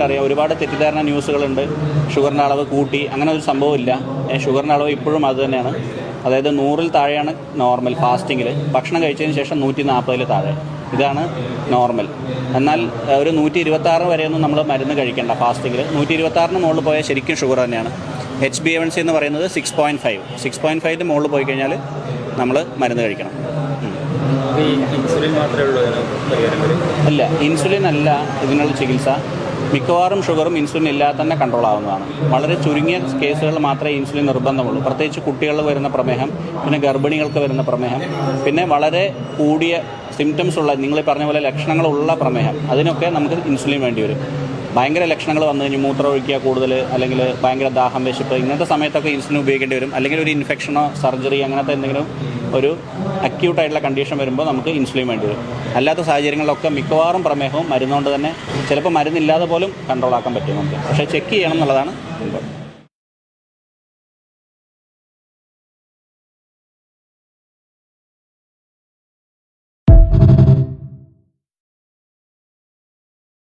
അറിയാം, ഒരുപാട് തെറ്റിദ്ധാരണ ന്യൂസുകളുണ്ട്. ഷുഗറിൻ്റെ അളവ് കൂട്ടി, അങ്ങനെ ഒരു സംഭവമില്ല. ഷുഗറിൻ്റെ അളവ് ഇപ്പോഴും അത് തന്നെയാണ്. അതായത് 100-ൽ താഴെയാണ് നോർമൽ ഫാസ്റ്റിങ്ങിൽ. ഭക്ഷണം കഴിച്ചതിന് ശേഷം 140-ൽ താഴെ, ഇതാണ് നോർമൽ. എന്നാൽ ഒരു 126 വരെയൊന്നും നമ്മൾ മരുന്ന് കഴിക്കേണ്ട ഫാസ്റ്റിങ്ങിൽ. 126-ന് മുകളിൽ പോയാൽ ശരിക്കും ഷുഗർ തന്നെയാണ്. HbA1c എന്ന് പറയുന്നത് 6.5. 6.5-ന് മുകളിൽ പോയി കഴിഞ്ഞാൽ നമ്മൾ മരുന്ന് കഴിക്കണം. ഇൻസുലിൻ മാത്രമേ ഉള്ളൂ അല്ല, ഇൻസുലിൻ അല്ല ഇതിനുള്ള ചികിത്സ. മിക്കവാറും ഷുഗറും ഇൻസുലിൻ ഇല്ലാതെ തന്നെ കൺട്രോൾ ആവുന്നതാണ്. വളരെ ചുരുങ്ങിയ കേസുകൾ മാത്രമേ ഇൻസുലിൻ നിർബന്ധമുള്ളൂ. പ്രത്യേകിച്ച് കുട്ടികളിൽ വരുന്ന പ്രമേഹം, പിന്നെ ഗർഭിണികൾക്ക് വരുന്ന പ്രമേഹം, പിന്നെ വളരെ കൂടിയ സിംറ്റംസ് ഉള്ള, നിങ്ങൾ പറഞ്ഞ പോലെ ലക്ഷണങ്ങളുള്ള പ്രമേഹം, അതിനൊക്കെ നമുക്ക് ഇൻസുലിൻ വേണ്ടി വരും. ഭയങ്കര ലക്ഷണങ്ങൾ വന്നു കഴിഞ്ഞ് മൂത്രം ഒഴിക്കുക കൂടുതൽ, അല്ലെങ്കിൽ ഭയങ്കര ദാഹം, വിശപ്പ്, ഇങ്ങനത്തെ സമയത്തൊക്കെ ഇൻസുലിൻ ഉപയോഗിക്കേണ്ടി വരും. അല്ലെങ്കിൽ ഒരു ഇൻഫെക്ഷനോ സർജറി അങ്ങനത്തെ എന്തെങ്കിലും ഒരു അക്യൂട്ടായിട്ടുള്ള കണ്ടീഷൻ വരുമ്പോൾ നമുക്ക് ഇൻസുലിൻ വേണ്ടി വരും. അല്ലാത്ത സാഹചര്യങ്ങളിലൊക്കെ മിക്കവാറും പ്രമേഹവും മരുന്നുകൊണ്ട് തന്നെ, ചിലപ്പോൾ മരുന്നില്ലാതെ പോലും കൺട്രോൾ ആക്കാൻ പറ്റും നമുക്ക്. പക്ഷേ ചെക്ക് ചെയ്യണം എന്നുള്ളതാണ് ഇമ്പോർട്ടൻറ്റ്.